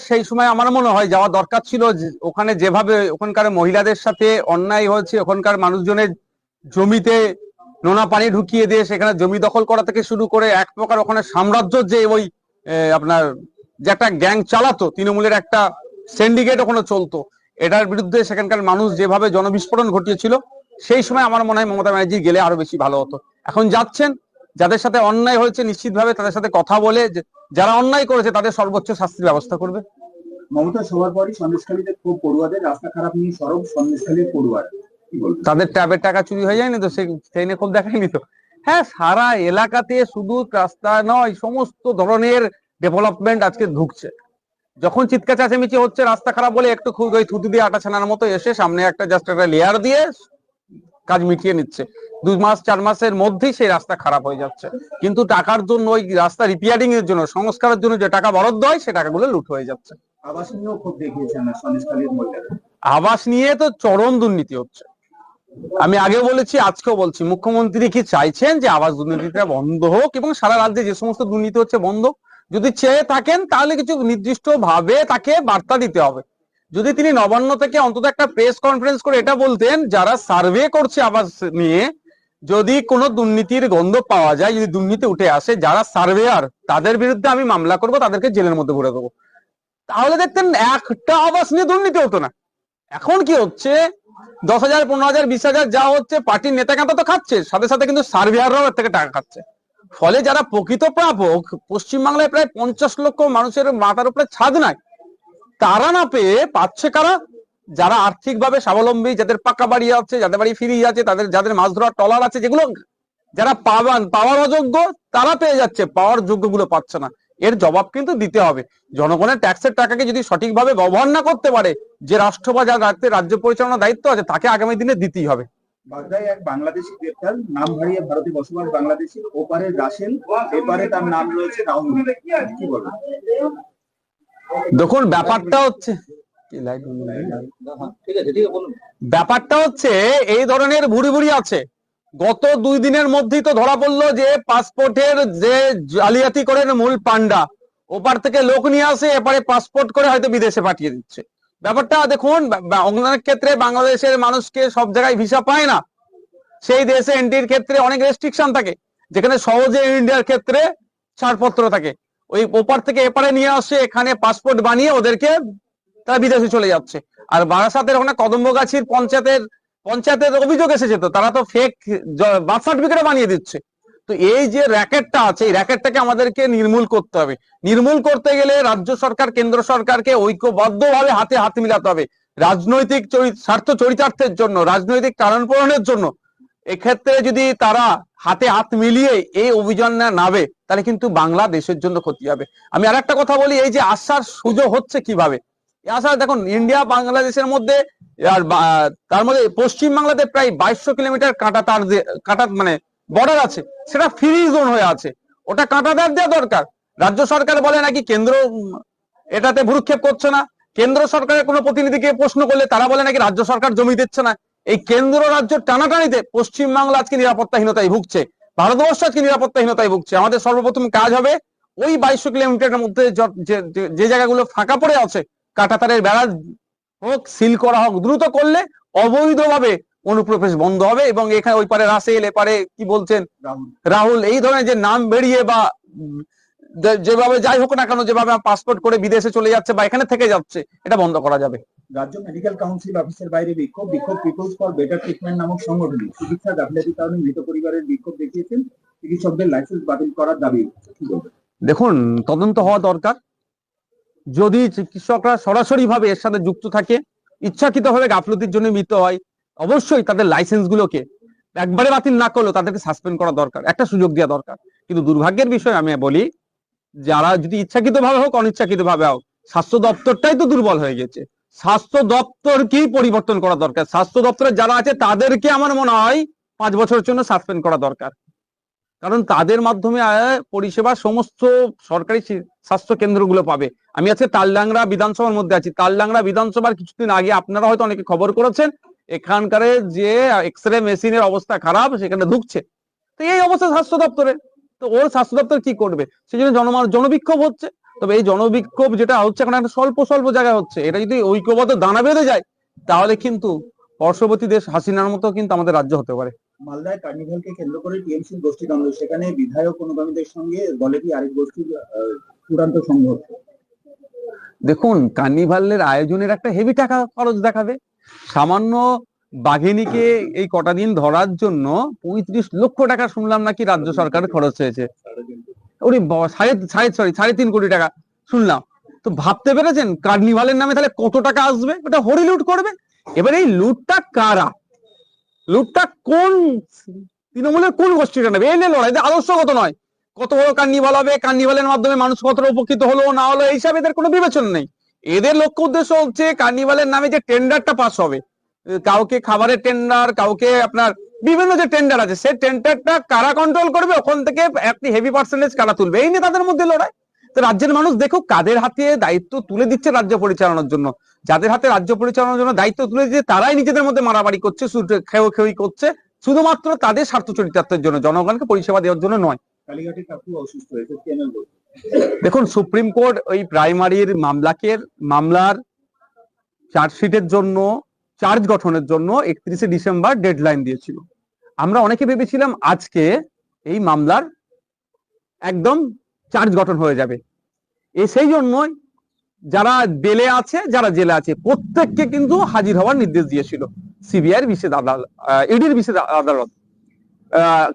সেই সময় আমার মনে হয় যাওয়া দরকার ছিল। ওখানে যেভাবে ওখানকার মহিলাদের সাথে অন্যায় হয়েছে, ওখানকার মানুষজনের জমিতে নোনা পানি ঢুকিয়ে দিয়ে সেখানে জমি দখল করা থেকে শুরু করে এক প্রকার ওখানে সাম্রাজ্য যে ওই আপনার যে একটা গ্যাং চালাতো, তৃণমূলের একটা সিন্ডিকেট ওখানে চলতো, এটার বিরুদ্ধে সেখানকার মানুষ যেভাবে জনবিস্ফোরণ ঘটিয়েছিল, সেই সময় আমার মনে হয় মমতা ব্যানার্জি গেলে আরো বেশি ভালো হতো। এখন যাচ্ছেন, যাদের সাথে অন্যায় হয়েছে নিশ্চিতভাবে তাদের সাথে কথা বলে যারা অন্যায় করেছে তাদের সর্বোচ্চ শাস্তির ব্যবস্থা করবে। মমতা সবার পরই সন্দেশখালীতে খুব পড়ুয়াদের রাস্তা খারাপ নিয়ে সরব সন্দেশখালীর পড়ুয়ার, তাদের ট্যাবের টাকা চুরি হয়ে যায়নি তো, সেই নিয়ে খুব দেখায়নি তো। হ্যাঁ, সারা এলাকাতে শুধু রাস্তা নয়, সমস্ত ধরনের ডেভেলপমেন্ট আজকে ঢুকছে। যখন চিৎকার চেঁচামেচি হচ্ছে রাস্তা খারাপ বলে, একটু খুব ওই থুতু দিয়ে আটা ছানার মতো এসে সামনে একটা জাস্ট একটা লেয়ার দিয়ে কাজ মিটিয়ে নিচ্ছে। 2 মাস 4 মাসের মধ্যেই সেই রাস্তা খারাপ হয়ে যাচ্ছে, কিন্তু টাকার জন্য ওই রাস্তা রিপেয়ারিং এর জন্য, সংস্কারের জন্য যে টাকা বরাদ্দ হয় সে টাকাগুলো লুট হয়ে যাচ্ছে। আবাস নিয়েও খুব দেখিয়েছেন সন্দেশখালীর মহিলারা। আবাস নিয়ে তো চরম দুর্নীতি হচ্ছে। আমি আগে বলেছি, আজকেও বলছি, মুখ্যমন্ত্রী কি চাইছেন যে আবাস দুর্নীতিটা বন্ধ হোক এবং সারা রাজ্যে যে সমস্ত দুর্নীতি হচ্ছে বন্ধ? যদি চেয়ে থাকেন তাহলে কিছু নির্দিষ্ট ভাবে তাকে বার্তা দিতে হবে। যদি তিনি নবান্ন থেকে অন্তত একটা প্রেস কনফারেন্স করে এটা বলতেন, যারা সার্ভে করছে আবাস নিয়ে, যদি কোনো দুর্নীতির গন্ধ পাওয়া যায়, যদি দুর্নীতি উঠে আসে, যারা সার্ভেয়ার তাদের বিরুদ্ধে আমি মামলা করব, তাদেরকে জেলের মধ্যে ভরে দেবো, তাহলে দেখতেন একটা আবাস নিয়ে দুর্নীতি হতো না। এখন কি হচ্ছে, 10,000 15,000 20,000 যা হচ্ছে, পার্টির নেতা কাঁটা তো খাচ্ছে, সাথে সাথে কিন্তু সার্ভেয়াররাও এর থেকে টাকা খাচ্ছে। ফলে যারা প্রকৃত প্রাপক, পশ্চিমবাংলায় প্রায় 50 লক্ষ মানুষের মাথার উপরে ছাদ নাই, তারা না পেয়ে পাচ্ছে কারা? যারা আর্থিকভাবে স্বাবলম্বী, যাদের পাকা বাড়ি আছে, যাদের বাড়ি ফিরিয়ে আছে, যাদের মাছ ধরার ট্রলার আছে, যেগুলো যারা পাওয়ার অযোগ্য তারা পেয়ে যাচ্ছে, পাওয়ার যোগ্য গুলো পাচ্ছে না। এর জবাব কিন্তু দিতে হবে। জনগণের ট্যাক্সের টাকাকে যদি সঠিকভাবে ব্যবহার না করতে পারে, যে রাষ্ট্র বা যার রাজ্য পরিচালনার দায়িত্ব আছে, তাকে আগামী দিনে দিতেই হবে। বাগদায় এক বাংলাদেশি গ্রেপ্তার, নাম হারিয়ে ভারতে বসবাস বাংলাদেশি, ওপারে রাসেল, এপারে তার নাম রয়েছে রাহুল, কি বলবেন? দেখুন, ব্যাপারটা হচ্ছে এই ধরনের ভুড়ি ভুড়ি আছে। গত 2 দিনের মধ্যেই তো ধরা পড়লো যে পাসপোর্টের যে জালিয়াতি করেন মূল পান্ডা, ওপার থেকে লোক নিয়ে আসে, এপারে পাসপোর্ট করে হয়তো বিদেশে পাঠিয়ে দিচ্ছে। ব্যাপারটা দেখুন, অনেক ক্ষেত্রে বাংলাদেশের মানুষকে সব জায়গায় ভিসা পায় না, সেই দেশে এন্ট্রির ক্ষেত্রে অনেক রেস্ট্রিকশন থাকে, যেখানে সহজে ইন্ডিয়ার ক্ষেত্রে ছাড়পত্র থাকে। ওই ওপার থেকে এপারে নিয়ে আসে, এখানে পাসপোর্ট বানিয়ে ওদেরকে তারা বিদেশে চলে যাচ্ছে। আর বারাসাতের ওখানে কদম্বগাছির পঞ্চায়েতের অভিযোগ এসেছে, তো তারা তো ফেক বার্থ সার্টিফিকেট বানিয়ে দিচ্ছে। তো এই যে র্যাকেটটা আছে, এই র্যাকেটটাকে আমাদেরকে নির্মূল করতে হবে। নির্মূল করতে গেলে রাজ্য সরকার কেন্দ্র সরকারকে ঐক্যবদ্ধভাবে হাতে হাত মিলাতে হবে। রাজনৈতিক স্বার্থ চরিতার্থের জন্য, রাজনৈতিক কারণ পূরণের জন্য এক্ষেত্রে যদি তারা হাতে হাত মিলিয়ে এই অভিযান নামে, তাহলে কিন্তু বাংলাদেশের জন্য ক্ষতি হবে। আমি আর একটা কথা বলি, এই যে আসার সুযোগ হচ্ছে কিভাবে আসার, দেখুন ইন্ডিয়া বাংলাদেশের মধ্যে, আর তার মধ্যে পশ্চিম বাংলাতে প্রায় 2200 কিলোমিটার কাঁটা মানে বর্ডার আছে, সেটা ফ্রি জোন হয়ে আছে। ওটা কাঁটাতার দেওয়া দরকার। রাজ্য সরকার বলে নাকি কেন্দ্র এটাতে ভ্রুক্ষেপ করছে না, কেন্দ্র সরকারের কোনো প্রতিনিধিকে প্রশ্ন করলে তারা বলে নাকি রাজ্য সরকার জমি দিচ্ছে না। এই কেন্দ্র রাজ্য টানাটানিতে পশ্চিমবাংলা আজকে নিরাপত্তাহীনতায় ভুগছে, ভারতবর্ষ আজকে নিরাপত্তাহীনতায় ভুগছে। আমাদের সর্বপ্রথম কাজ হবে ওই 2200 কিলোমিটারের মধ্যে যে জায়গাগুলো ফাঁকা পড়ে আছে, কাঁটাতারের বেড়া হোক, সিল করা হোক, দ্রুত করলে অবৈধভাবে অনুপ্রবেশ বন্ধ হবে। এবং এখানে ওই পারে রাসেল, এপারে কি বলছেন রাহুল, এই ধরনের যে নাম বেরিয়ে বা যেভাবে যাই হোক না কেন, যেভাবে পাসপোর্ট করে বিদেশে চলে যাচ্ছে বা এখানে থেকে যাচ্ছে, এটা বন্ধ করা যাবে। রাজ্য মেডিকেল কাউন্সিল অফিসের বাইরে বিক্ষোভ পিপলস ফর বেটার ট্রিটমেন্ট নামক সংগঠন চিকিৎসা গাফিলতির কারণে মৃত পরিবারের বিক্ষোভ দেখিয়েছেন, চিকিৎসকদের লাইসেন্স বাতিল করার দাবি। দেখুন, তদন্ত হওয়া দরকার। যদি চিকিৎসকরা সরাসরি ভাবে এর সাথে যুক্ত থাকে, ইচ্ছাকৃতভাবে গাফলতির জন্য মৃত হয়, অবশ্যই তাদের লাইসেন্স গুলোকে একবারে বাতিল না করলেও তাদেরকে সাসপেন্ড করা দরকার, একটা সুযোগ দেওয়া দরকার। কিন্তু দুর্ভাগ্যের বিষয় আমি বলি, যারা যদি ইচ্ছাকৃত ভাবে হোক অনিচ্ছাকৃত ভাবে হোক, স্বাস্থ্য দপ্তরটাই তো দুর্বল হয়ে গেছে। স্বাস্থ্য দপ্তরকেই পরিবর্তন করা দরকার। স্বাস্থ্য দপ্তরে যারা আছে তাদেরকে আমার মনে হয় 5 বছরের জন্য সাসপেন্ড করা দরকার। কারণ তাদের মাধ্যমে পরিষেবা সমস্ত সরকারি স্বাস্থ্য কেন্দ্রগুলো পাবে। আমি আজকে তালডাংরা বিধানসভার মধ্যে আছি। তালডাংরা বিধানসভার কিছুদিন আগে আপনারা হয়তো অনেকে খবর করেছেন, এখানকার যে এক্সরে মেশিনের অবস্থা খারাপ, সেখানে ঢুকছে। তো এই অবস্থা স্বাস্থ্য দপ্তরে, তো ওর স্বাস্থ্য দপ্তর কি করবে? সেই জন্য জনবিক্ষোভ হচ্ছে। তো তবে এই জনবিক্ষোভ যেটা হচ্ছে এখন একটা স্বল্প স্বল্প জায়গায় হচ্ছে, এটা যদি ঐক্যবদ্ধ দানা বেঁধে যায় তাহলে কিন্তু পার্শ্ববর্তী দেশ হাসিনার মতো কিন্তু আমাদের রাজ্য হতে পারে। মালদায় কার্নিভালকে কেন্দ্র করে টিএমসির গোষ্ঠীদ্বন্দ্ব, সেখানে বিধায়ক অনুগামীদের সঙ্গে দলেরই আরেক গোষ্ঠীর চূড়ান্ত সংঘর্ষ। দেখুন, কার্নিভালের আয়োজনের একটা হেভি টাকা খরচ দেখাবে। সামান্য বাঘিনীকে এই কটা দিন ধরার জন্য 35 লক্ষ টাকা শুনলাম নাকি রাজ্য সরকারের খরচ হয়েছে। ওরে সাড়ে 3 কোটি টাকা শুনলাম। তো ভাবতে পেরেছেন কার্নিভালের নামে তাহলে কত টাকা আসবে? ওটা হরি লুট করবে। এবার এই লুটটা কারা, লুটটা কোন তৃণমূলের কোন গোষ্ঠীটা নেবে? এই নিয়ে লড়াই, আদর্শগত নয়। কত বড় কার্নিভাল হবে, কার্নিভালের মাধ্যমে মানুষ কতটা উপকৃত হলো না হলো এইসব এদের কোনো বিবেচনা নেই। এদের লক্ষ্য উদ্দেশ্য হচ্ছে কার্নিভালের নামে যে টেন্ডারটা পাস হবে, কাউকে খাবারের টেন্ডার, কাউকে আপনার বিভিন্ন যে টেন্ডার আছে, সেই টেন্ডারটা কারা কন্ট্রোল করবে, ওখান থেকে একটি হেভি পার্সেন্টেজ কারা তুলবে, এই নিয়ে তাদের মধ্যে লড়াই। তো রাজ্যের মানুষ দেখুক কাদের হাতে দায়িত্ব তুলে দিচ্ছে রাজ্য পরিচালনার জন্য। যাদের হাতে রাজ্য পরিচালনার জন্য দায়িত্ব তুলে দিচ্ছে তারাই নিজেদের মধ্যে মারামারি করছে, খেই করছে, শুধুমাত্র তাদের স্বার্থ চরিতার্থের জন্য, জনগণকে পরিষেবা দেওয়ার জন্য নয়। কালীঘাটে কাকু অসুস্থ হয়েছে, কেন? দেখুন, সুপ্রিম কোর্ট ওই প্রাইমারির মামলার চার্জশিটের জন্য, চার্জ গঠনের জন্য 31শে ডিসেম্বর ডেডলাইন দিয়েছিল। আমরা অনেকে ভেবেছিলাম আজকে এই মামলার একদম চার্জ গঠন হয়ে যাবে। সেই জন্যই যারা বেলে আছে, যারা জেলে আছে, প্রত্যেককে কিন্তু হাজির হওয়ার নির্দেশ দিয়েছিল সিবিআইয়ের বিশেষ আদালত, ইডির বিশেষ আদালত।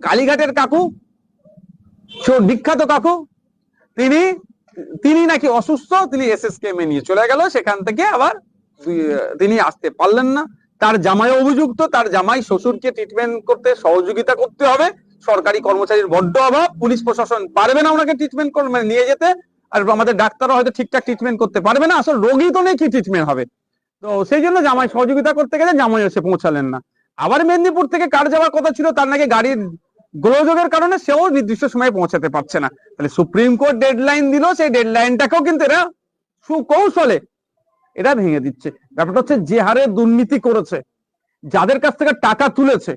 কালীঘাটের কাকু, বিখ্যাত কাকু, তিনি নাকি অসুস্থ, তিনি এসএসকেএমে নিয়ে চলে গেল, সেখান থেকে আবার তিনি আসতে পারলেন না। তার জামাই অভিযুক্ত, তার জামাই শ্বশুরকে ট্রিটমেন্ট করতে সহযোগিতা করতে হবে, সরকারি কর্মচারীর বড্ড অভাব, পুলিশ প্রশাসন পারবে না ওনাকে ট্রিটমেন্ট নিয়ে যেতে, আর আমাদের ডাক্তাররা হয়তো ঠিকঠাক ট্রিটমেন্ট করতে পারবে না, আসলে রোগী তো নেই, কি ট্রিটমেন্ট হবে? তো সেই জন্য জামাই সহযোগিতা করতে গেলে জামাই এসে পৌঁছালেন না। আবার মেদিনীপুর থেকে কার যাওয়ার কথা ছিল, তার নাকি গাড়ির গোলযোগের কারণে সেও নির্দিষ্ট সময়ে পৌঁছাতে পারছে না। তাহলে সুপ্রিম কোর্ট ডেডলাইন দিল, সেই ডেডলাইনটাকেও কিন্তু এরা সুকৌশলে এটা ভেঙে দিচ্ছে। ব্যাপারটা হচ্ছে যে হারে দুর্নীতি করেছে, যাদের কাছ থেকে টাকা তুলেছে,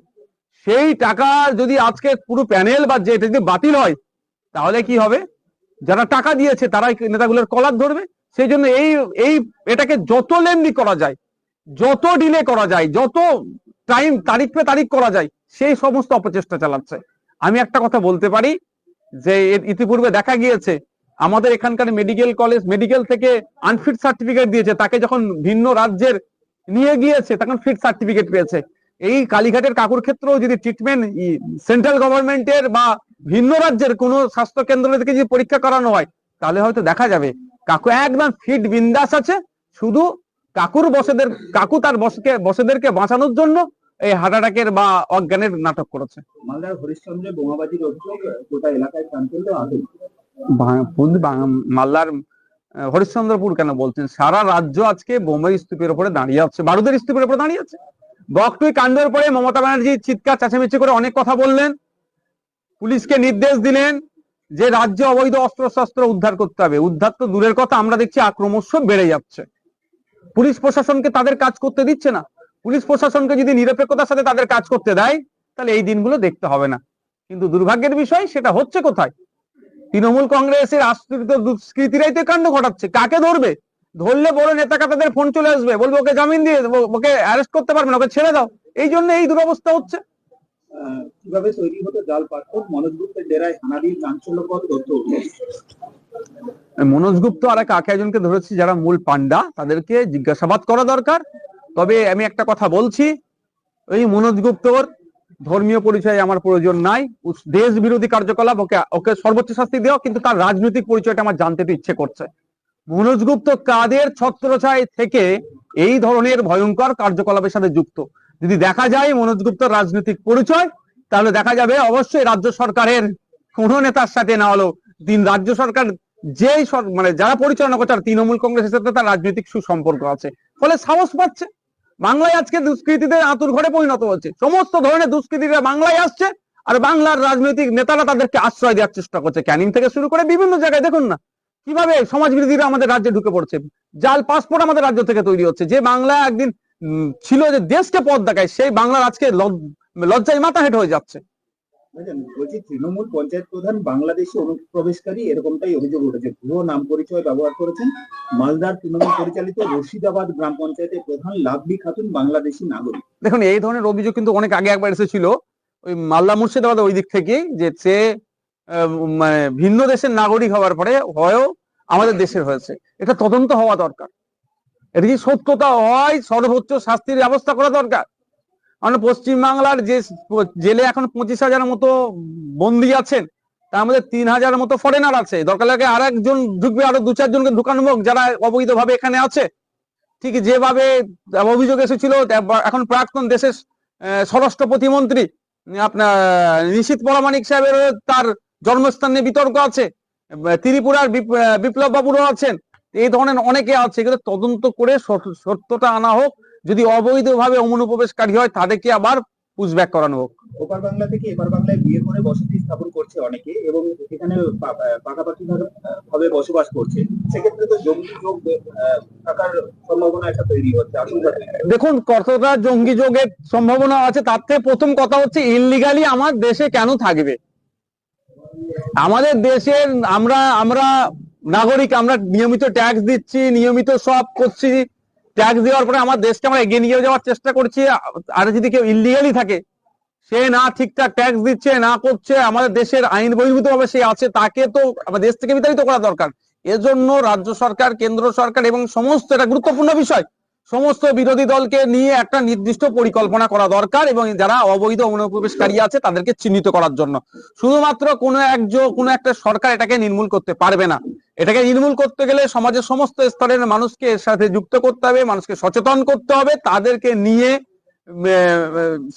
সেই টাকা যদি আজকে পুরো প্যানেল বা যে যদি বাতিল হয় তাহলে কি হবে? যারা টাকা দিয়েছে তারাই নেতাগুলোর কলার ধরবে। সেই জন্য এটাকে যত লেন্দি করা যায়, যত ডিলে করা যায়, যত তারিখ পে তারিখ করা যায়, সেই সমস্ত অপচেষ্টা চালাচ্ছে। আমি একটা কথা বলতে পারি যে ইতিপূর্বে দেখা গিয়েছে আমাদের এখানকার মেডিকেল থেকে আনফিট সার্টিফিকেট দিয়েছে, তাকে যখন ভিন্ন রাজ্যের নিয়ে গিয়েছে তখন ফিট সার্টিফিকেট পেয়েছে। এই কালীঘাটের কাকুর ক্ষেত্রেও যদি ট্রিটমেন্ট সেন্ট্রাল গভর্নমেন্টের বা ভিন্ন রাজ্যের কোন স্বাস্থ্য কেন্দ্র থেকে যদি পরীক্ষা করানো হয় তাহলে হয়তো দেখা যাবে কাকু একদম ফিট বিন্দাস আছে, শুধু কাকু তার বসেদেরকে বাঁচানোর জন্য এই হার্ট অ্যাটাকের বা অজ্ঞানের নাটক করেছে। মালদার হরিশ্চন্দ্রে বোমাবাজির অভিযোগ, গোটা এলাকায় চাঞ্চল্য, আতঙ্ক। মালদার হরিশ্চন্দ্রপুর কেন বলছেন? সারা রাজ্য আজকে বোমের স্তূপের উপরে দাঁড়িয়ে আছে, বারুদের স্তূপের উপরে দাঁড়িয়ে আছে। বকটুই কাণ্ডের পরে মমতা ব্যানার্জি চিৎকার চেঁচামেচি করে অনেক কথা বললেন, পুলিশকে নির্দেশ দিলেন যে রাজ্যে অবৈধ অস্ত্রশস্ত্র উদ্ধার করতে হবে। উদ্ধার তো দূরের কথা, আমরা দেখছি আক্রমণ বেড়ে যাচ্ছে। পুলিশ প্রশাসনকে তাদের কাজ করতে দিচ্ছে না। পুলিশ প্রশাসনকে যদি নিরপেক্ষতার সাথে তাদের কাজ করতে দেয় তাহলে এই দিনগুলো দেখতে হবে না। কিন্তু দুর্ভাগ্যের বিষয় সেটা হচ্ছে কোথায়? তৃণমূল কংগ্রেসের আশ্রিত দুষ্কৃতীরাই তো কাণ্ড ঘটাচ্ছে। কাকে ধরবে? ধরলে বড় নেতা কাতাদের ফোন চলে আসবে, বলবে ওকে জামিন দিয়ে ওকে অ্যারেস্ট করতে পারবে না, ওকে ছেড়ে দাও। এই জন্য এই দুরবস্থা হচ্ছে। কিভাবে তৈরি হতো জাল পাসপোর্ট? মনোজ গুপ্তের ডেরায় হানাদির চাঞ্চল্যকর তথ্য। মনোজ গুপ্ত আর একজনকে ধরেছি যারা মূল পান্ডা, তাদেরকে জিজ্ঞাসাবাদ করা দরকার। তবে আমি একটা কথা বলছি, ওই মনোজ গুপ্তর ধর্মীয় পরিচয় আমার প্রয়োজন নাই, দেশ বিরোধী কার্যকলাপ, ওকে সর্বোচ্চ শাস্তি দেওয়া, কিন্তু তার রাজনৈতিক পরিচয়টা আমার জানতে তো ইচ্ছে করছে। মনোজ গুপ্ত কাদের ছত্রছায় থেকে এই ধরনের ভয়ঙ্কর কার্যকলাপের সাথে যুক্ত? যদি দেখা যায় মনোজ গুপ্তর রাজনৈতিক পরিচয়, তাহলে দেখা যাবে অবশ্যই রাজ্য সরকারের কোন নেতার সাথে না হলেও রাজ্য সরকার যারা পরিচালনা করছে তৃণমূল কংগ্রেসের সাথে তার রাজনৈতিক সুসম্পর্ক আছে, ফলে সাহস পাচ্ছে। বাংলায় আজকে দুষ্কৃতীদের আতুর ঘরে পরিণত হচ্ছে, সমস্ত ধরনের দুষ্কৃতীরা বাংলায় আসছে, আর বাংলার রাজনৈতিক নেতারা তাদেরকে আশ্রয় দেওয়ার চেষ্টা করছে। ক্যানিং থেকে শুরু করে বিভিন্ন জায়গায় দেখুন না কিভাবে সমাজ বিরোধীরা আমাদের রাজ্যে ঢুকে পড়ছে। জাল পাসপোর্ট আমাদের রাজ্য থেকে তৈরি হচ্ছে। যে বাংলা একদিন ছিল যে দেশকে পথ দেখায়, সেই বাংলার আজকে লজ্জায় মাথা হেঁট হয়ে যাচ্ছে। বুঝলেন, বলছি তৃণমূল পঞ্চায়েত প্রধান বাংলাদেশি অনুপ্রবেশকারী এরকমটাই অভিযোগ উঠেছে। ভুয়ো নাম পরিচয় ব্যবহার করেছেন। মালদার তৃণমূল পরিচালিত রশিদাবাদ গ্রাম পঞ্চায়েতের প্রধান লাভলি খাতুন বাংলাদেশি নাগরিক। দেখুন, এই ধরনের অভিযোগ কিন্তু অনেক আগে একবার এসেছিল ওই মালদা মুর্শিদাবাদ ওই দিক থেকে, যে সে মানে ভিন্ন দেশের নাগরিক হওয়ার পরে হয়েও আমাদের দেশের হয়েছে। এটা তদন্ত হওয়া দরকার। এটা যদি সত্যতা হয়, সর্বোচ্চ শাস্তির ব্যবস্থা করা দরকার। কারণ পশ্চিমবাংলার যে জেলে এখন 25,000 মতো বন্দী আছেন, তার মধ্যে 3,000 মতো ফরেনার আছে। দরকার লাগে আর একজন ঢুকবে, আরো 2-4 জনকে ঢুকানো হোক যারা অবৈধভাবে এখানে আছে। ঠিক যেভাবে অভিযোগ এসেছিল এখন প্রাক্তন দেশের স্বরাষ্ট্র প্রতিমন্ত্রী আপনার নিশীথ পরামানিক সাহেবের তার জন্মস্থান নিয়ে বিতর্ক আছে, ত্রিপুরার বিপ্লব বাবুরও আছেন। এই ধরনের অনেকে আছে, কিন্তু তদন্ত করে সত্যটা আনা হোক। যদি অবৈধভাবে অনুপ্রবেশকারী হয় তাদেরকে আবার পুশব্যাক করানো হোক। ওপার বাংলা থেকে এপার বাংলায় বিয়ে করে বসতি স্থাপন করছে অনেকে এবং এখানে পাকাপাকি ভাবে বসবাস করছে। সেক্ষেত্রে তো জঙ্গি যোগ থাকার সম্ভাবনা একটা তৈরি হচ্ছে, আশঙ্কা তৈরি হচ্ছে। দেখুন, কতটা জঙ্গি যোগের সম্ভাবনা আছে তার থেকে প্রথম কথা হচ্ছে ইললিগালি আমার দেশে কেন থাকবে? আমাদের দেশের আমরা আমরা নাগরিক, আমরা নিয়মিত ট্যাক্স দিচ্ছি, নিয়মিত সব করছি। ট্যাক্স দেওয়ার পরে আমার দেশকে আমরা এগিয়ে নিয়ে যাওয়ার চেষ্টা করছি। আর যদি কেউ ইললিগালি থাকে, সে না ঠিকঠাক ট্যাক্স দিচ্ছে, না করছে, আমাদের দেশের আইন বহির্ভূত ভাবে সে আছে, তাকে তো আমাদের দেশ থেকে বিতাড়িত করা দরকার। এজন্য রাজ্য সরকার, কেন্দ্র সরকার এবং সমস্ত, এটা গুরুত্বপূর্ণ বিষয়, সমস্ত বিরোধী দলকে নিয়ে একটা নির্দিষ্ট পরিকল্পনা করা দরকার এবং যারা অবৈধ অনুপ্রবেশকারী আছে তাদেরকে চিহ্নিত করার জন্য। শুধুমাত্র কোনো একটা সরকার এটাকে নির্মূল করতে পারবে না। এটাকে নির্মূল করতে গেলে সমাজের সমস্ত স্তরের মানুষকে এর সাথে যুক্ত করতে হবে, মানুষকে সচেতন করতে হবে, তাদেরকে নিয়ে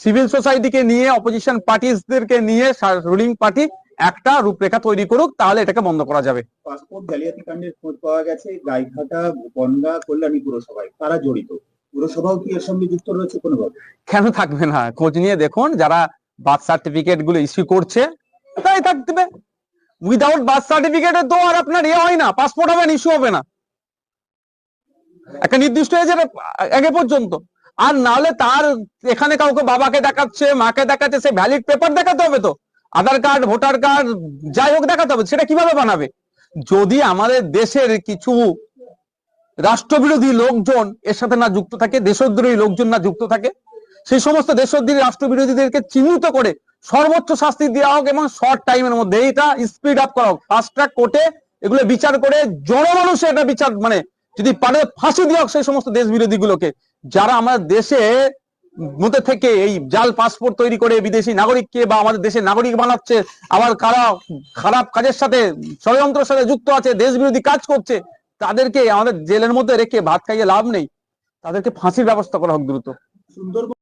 সিভিল সোসাইটিকে নিয়ে, অপোজিশন পার্টিসদেরকে নিয়ে রুলিং পার্টি একটা রূপরেখা তৈরি করুক, তাহলে এটাকে বন্ধ করা যাবে। পাসপোর্ট জালিয়াতি কাণ্ডের খোঁজ পাওয়া গেছে গাইঘাটা, বনগাঁ, কল্যাণী পুরসভায়। কারা জড়িত? পুরসভাও কি এর সঙ্গে যুক্ত রয়েছে কোনোভাবে? কেন থাকবে না? খোঁজ নিয়ে দেখুন, যারা বার্থ সার্টিফিকেট গুলো ইস্যু করছে তাই থাকবে। উইদাউট বার্থ সার্টিফিকেটে তো আর আপনার হয় না, পাসপোর্ট হবে না, ইস্যু হবে না একটা নির্দিষ্ট এজের আগে পর্যন্ত। আর নাহলে তার এখানে কাউকে বাবাকে দেখাচ্ছে, মাকে দেখাচ্ছে, সে ভ্যালিড পেপার দেখাতে হবে, তো আধার কার্ড, ভোটার কার্ড যাই হোক দেখাতে হবে। সেটা কিভাবে বানাবে? যদি আমাদের দেশের কিছু রাষ্ট্রবিরোধী লোকজন এর সাথে না যুক্ত থাকে, দেশদ্রোহী লোকজন না যুক্ত থাকে, সেই সমস্ত দেশদ্রোহী রাষ্ট্রবিরোধীদেরকে চিহ্নিত করে সর্বোচ্চ শাস্তি দেওয়া হোক এবং শর্ট টাইমের মধ্যে এইটা স্পিড আপ করা হোক। ফাস্ট ট্র্যাক কোর্টে এগুলো বিচার করে জনমানুষে এটা বিচার, মানে যদি পারে ফাঁসি দেওয়া হোক সেই সমস্ত দেশ বিরোধী গুলোকে, যারা আমাদের দেশে মধ্যে থেকে এই জাল পাসপোর্ট তৈরি করে বিদেশি নাগরিককে বা আমাদের দেশের নাগরিক বানাচ্ছে, আবার কারা খারাপ কাজের সাথে, ষড়যন্ত্রের সাথে যুক্ত আছে, দেশ বিরোধী কাজ করছে, তাদেরকে আমাদের জেলের মধ্যে রেখে ভাত খাইয়ে লাভ নেই। তাদেরকে ফাঁসির ব্যবস্থা করা হোক দ্রুত। সুন্দরবন